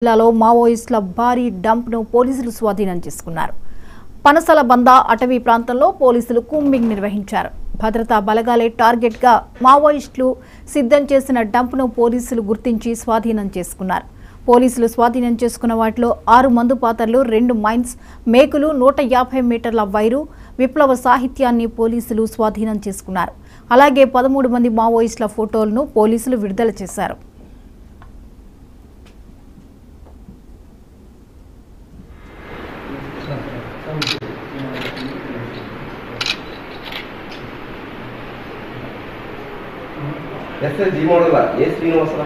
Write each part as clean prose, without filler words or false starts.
జిల్లాలో మావోయిస్టుల భారీ డంప్ను పోలీసులు స్వాధీనం చేసుకున్నారు. పనసల బంద అటవీ ప్రాంతంలో పోలీసులు కూంబింగ్ నిర్వహించారు. భద్రతా బలగాలే టార్గెట్గా మావోయిస్టులు సిద్ధం చేసిన డంప్ను పోలీసులు గుర్తించి స్వాధీనం చేసుకున్నారు. పోలీసులు స్వాధీనం చేసుకున్న వాటిలో 6 మందు పాత్రలు, 2 మైన్స్, మేకులు, 150 మీటర్ల వైరు, విప్లవ సాహిత్యాన్ని పోలీసులు స్వాధీనం చేసుకున్నారు. అలాగే 13 మంది మావోయిస్టుల ఫోటోలను పోలీసులు విడుదల చేశారు. Yes, G model. Yes, Srinivasa.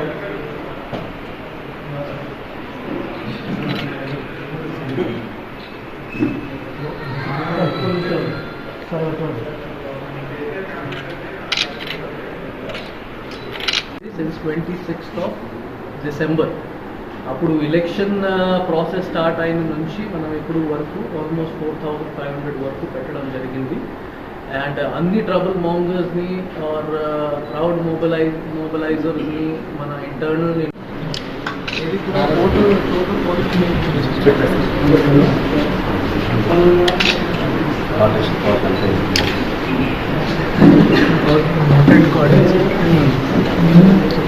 Since 26th of December. అప్పుడు ఎలక్షన్ ప్రాసెస్ స్టార్ట్ అయిన నుంచి మనం ఇప్పుడు వరకు ఆల్మోస్ట్ 4500 వరకు పెట్టడం జరిగింది. అండ్ అన్ని ట్రబుల్ మాంగర్స్ని ఆర్ క్రౌడ్ మొబిలైజర్స్ని మన ఇంటర్నల్ ఇది కూడా టోటల్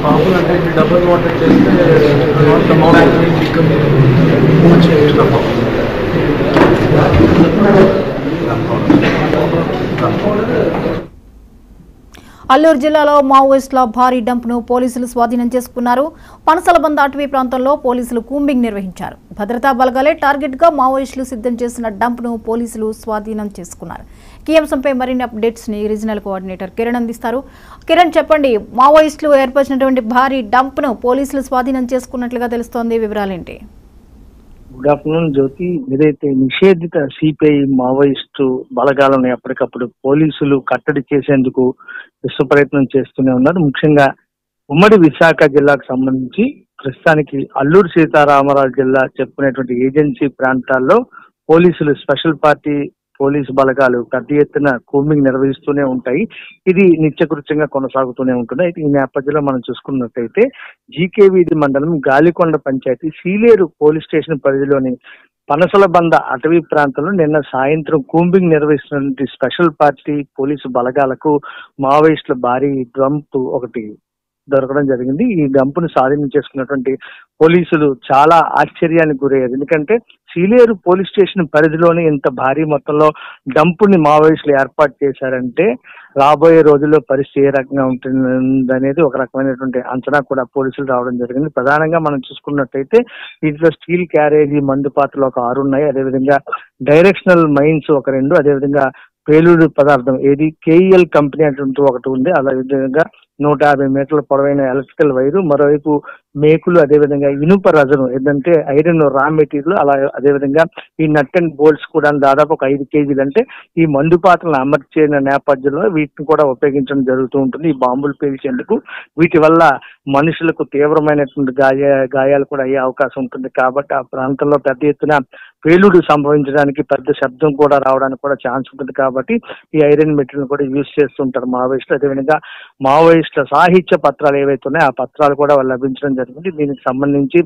పాపులు అంటే డబుల్ వాటర్ చేస్తే అల్లూరు జిల్లాలో మావోయిస్టుల భారీ డంప్ను పోలీసులు స్వాధీనం చేసుకున్నారు. పనసల బంద అటవీ ప్రాంతంలో పోలీసులు కూంబింగ్ నిర్వహించారు. భద్రతా బలగాలే టార్గెట్గా మావోయిస్టులు సిద్ధం చేసిన డంప్ను పోలీసులు స్వాధీనం చేసుకున్నారు. ఈ అంశంపై మరిన్ని అప్డేట్స్ ని రీజనల్ కోఆర్డినేటర్ కిరణ్ అందిస్తారు. కిరణ్, చెప్పండి, మావోయిస్టులు ఏర్పరిచినటువంటి భారీ డంప్ను పోలీసులు స్వాధీనం చేసుకున్నట్లుగా తెలుస్తోంది, వివరాలేంటి? గుడ్ ఆఫ్టర్నూన్ జ్యోతి. ఏదైతే నిషేధిత సిపిఐ మావోయిస్టు బలగాలను ఎప్పటికప్పుడు పోలీసులు కట్టడి చేసేందుకు విశ్వ ప్రయత్నం చేస్తూనే ఉన్నారు. ముఖ్యంగా ఉమ్మడి విశాఖ జిల్లాకు సంబంధించి ప్రస్తుతానికి అల్లూరు సీతారామరాజు జిల్లా చెప్పుకునేటువంటి ఏజెన్సీ ప్రాంతాల్లో పోలీసులు స్పెషల్ పార్టీ పోలీసు బలగాలు పెద్ద ఎత్తున కూంబింగ్ నిర్వహిస్తూనే ఉంటాయి. ఇది నిత్యకృత్యంగా కొనసాగుతూనే ఉంటుంది. అయితే ఈ నేపథ్యంలో మనం చూసుకున్నట్టయితే జీకేవీధి మండలం గాలికొండ పంచాయతీ సీలేరు పోలీస్ స్టేషన్ పరిధిలోని పనసల బంద అటవీ ప్రాంతంలో నిన్న సాయంత్రం కూంబింగ్ నిర్వహిస్తున్నటువంటి స్పెషల్ పార్టీ పోలీసు బలగాలకు మావోయిస్టుల భారీ డంప్ ఒకటి దొరకడం జరిగింది. ఈ డంపును స్వాధీనం చేసుకున్నటువంటి పోలీసులు చాలా ఆశ్చర్యానికి గురయ్యారు. ఎందుకంటే సీలేరు పోలీస్ స్టేషన్ పరిధిలోనే ఇంత భారీ మొత్తంలో డంపుని మావోయిస్టులు ఏర్పాటు చేశారంటే రాబోయే రోజుల్లో పరిస్థితి ఏ రకంగా ఉంటుందనేది ఒక రకమైనటువంటి అంచనా కూడా పోలీసులు రావడం జరిగింది. ప్రధానంగా మనం చూసుకున్నట్టయితే దీంట్లో స్టీల్ క్యారేజీ మందు పాత్రలు ఒక 6 ఉన్నాయి. అదేవిధంగా డైరెక్షనల్ మైన్స్ ఒక 2, అదేవిధంగా పేలుడు పదార్థం ఏది కేఈఎల్ కంపెనీ అటువంటి ఒకటి ఉంది. అదేవిధంగా 150 మీటర్ల పొడవైన ఎలక్ట్రికల్ వైరు, మరోవైపు మేకులు, అదేవిధంగా ఇనుప రజను ఏంటంటే ఐరన్ రా మెటీరియల్, అలా అదేవిధంగా ఈ నట్ అండ్ బోల్ట్స్ కూడా దాదాపు ఒక 5 కేజీలు. అంటే ఈ మందు పాత్రలను అమర్చిన నేపథ్యంలో వీటిని కూడా ఉపయోగించడం జరుగుతూ ఉంటుంది ఈ బాంబులు పేల్చేందుకు. వీటి వల్ల మనుషులకు తీవ్రమైనటువంటి గాయాలు కూడా అయ్యే అవకాశం ఉంటుంది. కాబట్టి ఆ ప్రాంతంలో పెద్ద ఎత్తున పేలుడు సంభవించడానికి, పెద్ద శబ్దం కూడా రావడానికి కూడా ఛాన్స్ ఉంటుంది. కాబట్టి ఈ ఐరన్ మెటీరియల్ కూడా యూజ్ చేస్తుంటారు మావోయిస్టులు. అదేవిధంగా మావోయిస్టుల సాహిత్య పత్రాలు ఏవైతే ఉన్నాయో ఆ పత్రాలు కూడా లభించడం జరిగింది. దీనికి సంబంధించి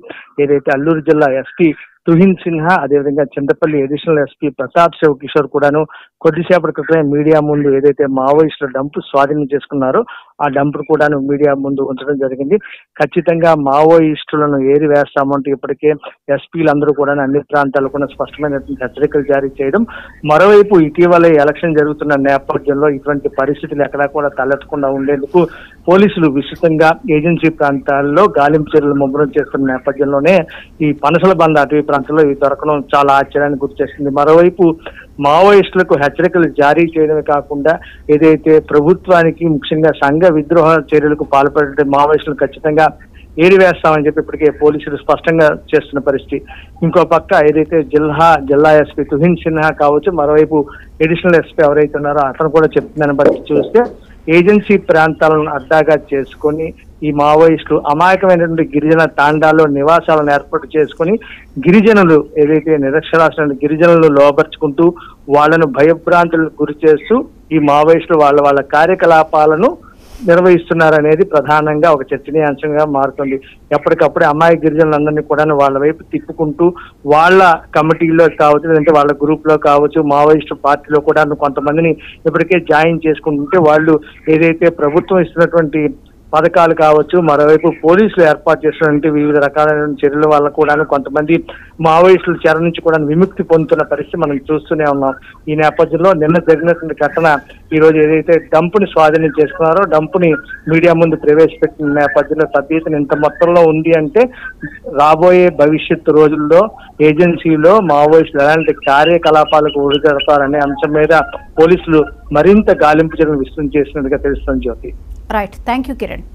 ఏదైతే అల్లూరు జిల్లా ఎస్పీ తుహిన్ సిన్హా, అదేవిధంగా చింతపల్లి అడిషనల్ ఎస్పీ ప్రతాప్ శివ కిషోర్ కూడాను కొద్దిసేపటి క్రితమే మీడియా ముందు ఏదైతే మావోయిస్టుల డంపు స్వాధీనం చేసుకున్నారో ఆ డంపును కూడాను మీడియా ముందు ఉంచడం జరిగింది. ఖచ్చితంగా మావోయిస్టులను ఏరి వేస్తామంటూ ఇప్పటికే ఎస్పీలందరూ కూడా అన్ని ప్రాంతాల్లో కూడా స్పష్టమైనటువంటి హెచ్చరికలు జారీ చేయడం, మరోవైపు ఇటీవలే ఎలక్షన్ జరుగుతున్న నేపథ్యంలో ఇటువంటి పరిస్థితులు ఎక్కడా కూడా తలెత్తకుండా ఉండేందుకు పోలీసులు విస్తృతంగా ఏజెన్సీ ప్రాంతాల్లో గాలింపు చర్యలు ముమ్మరం చేస్తున్న నేపథ్యంలోనే ఈ పనసల బంద అటవీ ప్రాంతంలో ఇవి దొరకడం చాలా ఆశ్చర్యాన్ని గుర్తు చేస్తుంది. మరోవైపు మావోయిస్టులకు హెచ్చరికలు జారీ చేయడమే కాకుండా ఏదైతే ప్రభుత్వానికి ముఖ్యంగా సంఘ విద్రోహ చర్యలకు పాల్పడే మావోయిస్టులు ఖచ్చితంగా ఏరివేస్తామని చెప్పి ఇప్పటికే పోలీసులు స్పష్టంగా చేస్తున్న పరిస్థితి. ఇంకో పక్క ఏదైతే జిల్లా ఎస్పీ తుహిన్ సిన్హా కావచ్చు, మరోవైపు అడిషనల్ ఎస్పీ ఎవరైతే ఉన్నారో అతను కూడా చెప్తుందని బట్టి చూస్తే ఏజెన్సీ ప్రాంతాలను అడ్డాగా చేసుకొని ఈ మావోయిస్టులు అమాయకమైనటువంటి గిరిజన తాండాల్లో నివాసాలను ఏర్పాటు చేసుకుని గిరిజనులు ఏదైతే నిరక్షరాస్యులైన గిరిజనులు లోపరుచుకుంటూ వాళ్లను భయభ్రాంతులకు గురి చేస్తూ ఈ మావోయిస్టులు వాళ్ళ కార్యకలాపాలను నిర్వహిస్తున్నారనేది ప్రధానంగా ఒక చర్చనీయాంశంగా మారుతుంది. ఎప్పటికప్పుడు అమ్మాయి గిరిజనులందరినీ కూడా వాళ్ళ వైపు తిప్పుకుంటూ వాళ్ళ కమిటీలో కావచ్చు, లేదంటే వాళ్ళ గ్రూప్ లో కావచ్చు, మావోయిస్టు పార్టీలో కూడా కొంతమందిని ఇప్పటికే జాయిన్ చేసుకుంటుంటే వాళ్ళు ఏదైతే ప్రభుత్వం ఇస్తున్నటువంటి పథకాలు కావచ్చు, మరోవైపు పోలీసులు ఏర్పాటు చేసినటువంటి వివిధ రకాలైన చర్యల వల్ల కూడా కొంతమంది మావోయిస్టుల చెర నుంచి కూడా విముక్తి పొందుతున్న పరిస్థితి మనం చూస్తూనే ఉన్నాం. ఈ నేపథ్యంలో నిన్న జరిగినటువంటి ఘటన ఈ రోజు ఏదైతే డంపుని స్వాధీనం చేసుకున్నారో, డంపుని మీడియా ముందు ప్రవేశపెట్టిన నేపథ్యంలో పెద్ద ఎత్తున ఇంత మొత్తంలో ఉంది అంటే రాబోయే భవిష్యత్తు రోజుల్లో ఏజెన్సీలో మావోయిస్టులు ఎలాంటి కార్యకలాపాలకు ఒడిగడతారనే అంశం మీద పోలీసులు మరింత గాలింపు చర్యలు విస్తృతం చేసినట్టుగా తెలుస్తుంది. Jyoti. Right, thank you Kiran.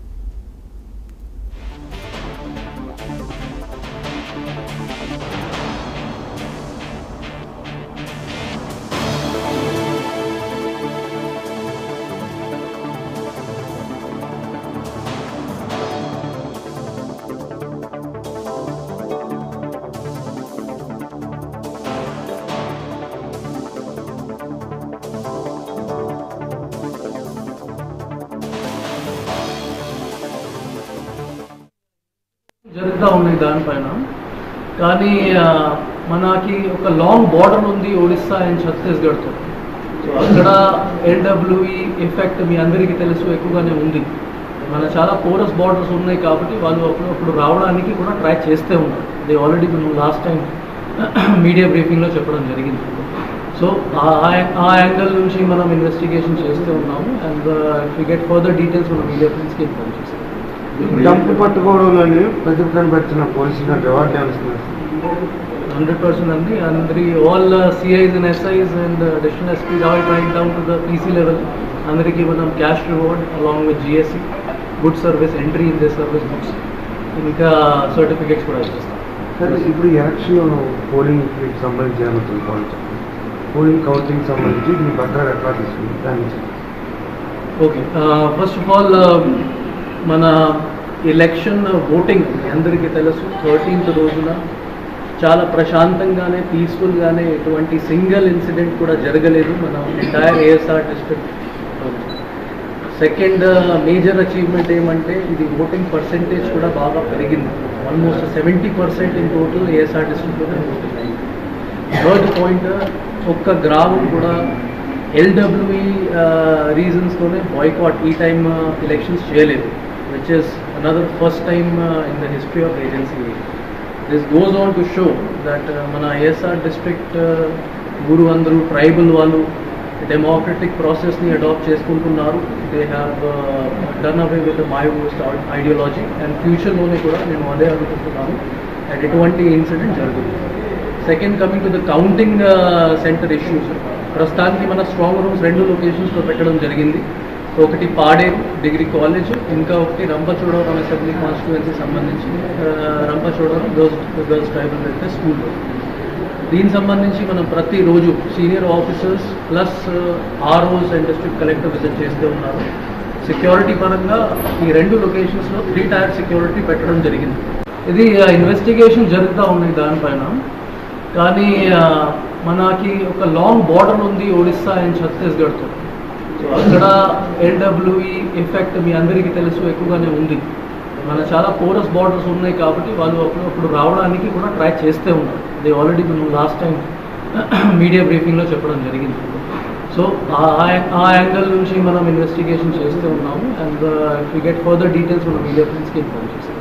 జరుగుతూ ఉన్నాయి దానిపైన. కానీ మనకి ఒక లాంగ్ బార్డర్ ఉంది ఒడిస్సా అండ్ ఛత్తీస్గఢ్తో. సో అక్కడ ఎల్డబ్ల్యూఈ ఎఫెక్ట్ మీ అందరికీ తెలుసు ఎక్కువగానే ఉంది. మన చాలా పోరస్ బార్డర్స్ ఉన్నాయి కాబట్టి వాళ్ళు అప్పుడు రావడానికి కూడా ట్రై చేస్తూ ఉన్నారు. దే ఆల్రెడీ మనం లాస్ట్ టైం మీడియా బ్రీఫింగ్లో చెప్పడం జరిగింది. సో ఆ యాంగిల్ నుంచి మనం ఇన్వెస్టిగేషన్ చేస్తూ ఉన్నాము. And if you get further details మనం మీడియా ఫ్రెండ్స్కి ఇన్ఫార్మ్ చేస్తాం. డంప్ పట్టుకోవడంలోని ప్రతిభటన పెట్టిన పోలీసులు రివార్డ్ 100% అండి. అందరి all CIs and SIs and additional SP's all right down to the PC level అందరికీ మనం cash reward along with GSC, good service, entry in the service books, ఇంకా సర్టిఫికేట్స్ కూడా ఇస్తాం. సార్, ఇప్పుడు ఎలక్షన్ పోలింగ్ సంబంధించి జరుగుతుంది, పోలింగ్ కౌంటింగ్ సంబంధించి మీ భద్రత ఎట్లా తీసుకుంది దాని? ఓకే, ఫస్ట్ ఆఫ్ ఆల్ మన ఎలక్షన్ ఓటింగ్ అందరికీ తెలుసు 13th రోజున చాలా ప్రశాంతంగానే, పీస్ఫుల్గానే, ఎటువంటి సింగిల్ ఇన్సిడెంట్ కూడా జరగలేదు మన entire ASR district. Second major achievement ఏమంటే ఇది ఓటింగ్ పర్సెంటేజ్ కూడా బాగా పెరిగింది. ఆల్మోస్ట్ 70% ఇన్ టోటల్ ఏఎస్ఆర్ డిస్ట్రిక్ట్లోనే ఓటింగ్ అయింది. థర్డ్ పాయింట్, ఒక్క గ్రామం కూడా ఎల్డబ్ల్యూఈ రీజన్స్తోనే బాయ్కాట్ ఈ టైమ్ ఎలక్షన్స్ చేయలేదు, which is another first time in the history of agency. This goes on to show that mana ASR district guru andru tribal vallu democratic process ni adopt cheskuntunnaru. They have done away with the Maoist ideology and future lone kuda nenu ade anukuntunnanu and etuvanti incident jarugindi. Second, coming to the counting center issues, prastaniki mana strong rooms rendu locations lo pettadam jarigindi. ఒకటి Paderu degree college, ఇంకా ఒకటి Rampachodavaram assembly constituency సంబంధించి Rampachodavaram girls tribal welfare స్కూల్లో. దీనికి సంబంధించి మనం ప్రతిరోజు senior officers plus ROs and district collector visit చేస్తూ ఉన్నారు. సెక్యూరిటీ పరంగా ఈ రెండు లొకేషన్స్లో 3 టైర్ సెక్యూరిటీ పెట్టడం జరిగింది. ఇది ఇన్వెస్టిగేషన్ జరుగుతూ ఉన్నాయి దానిపైన. కానీ మనకి ఒక లాంగ్ బార్డర్ ఉంది ఒడిస్సా అండ్ ఛత్తీస్గఢ్తో. సో అక్కడ ఎల్డబ్ల్యూఈ ఎఫెక్ట్ మీ అందరికీ తెలుసు ఎక్కువగానే ఉంది. మన చాలా పోరస్ బార్డర్స్ ఉన్నాయి కాబట్టి వాళ్ళు అప్పుడు రావడానికి కూడా ట్రై చేస్తూ ఉన్నారు. దే ఆల్రెడీ మనం లాస్ట్ టైం మీడియా బ్రీఫింగ్లో చెప్పడం జరిగింది. సో ఆ యాంగిల్ నుంచి మనం ఇన్వెస్టిగేషన్ చేస్తూ ఉన్నాము. And if you get further details మనం మీడియా ఫ్రెండ్స్కి ఇన్ఫార్మ్ చేస్తాం.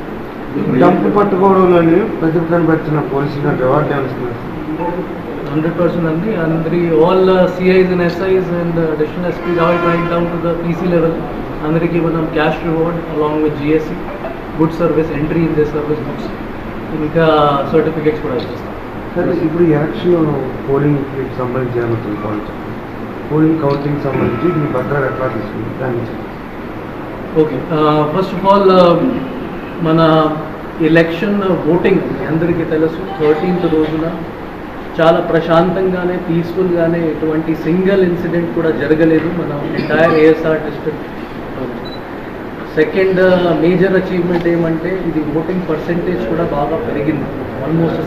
డంప్ పట్టుకోవడంలోని ప్రతిభటన పెట్టిన పోలీసులు రివార్డ్ 100% అండి. అందరి all CIs and SIs and additional SP's all right down to the PC level అందరికీ మనం cash reward along with GSC, good service, entry in the service books, ఇంకా సర్టిఫికేట్స్ కూడా ఇస్తాం. సార్, ఇప్పుడు ఎలక్షన్ పోలింగ్ సంబంధించి జరుగుతుంది, పోలింగ్ కౌంటింగ్ సంబంధించి మీ భద్రత ఎట్లా తీసుకుంది దాని? ఓకే, ఫస్ట్ ఆఫ్ ఆల్ మన ఎలక్షన్ ఓటింగ్ అందరికీ తెలుసు 13th రోజున చాలా ప్రశాంతంగానే, పీస్ఫుల్గానే, ఎటువంటి సింగిల్ ఇన్సిడెంట్ కూడా జరగలేదు మన entire ASR district. Second major achievement ఏమంటే ఇది ఓటింగ్ పర్సెంటేజ్ కూడా బాగా పెరిగింది. ఆల్మోస్ట్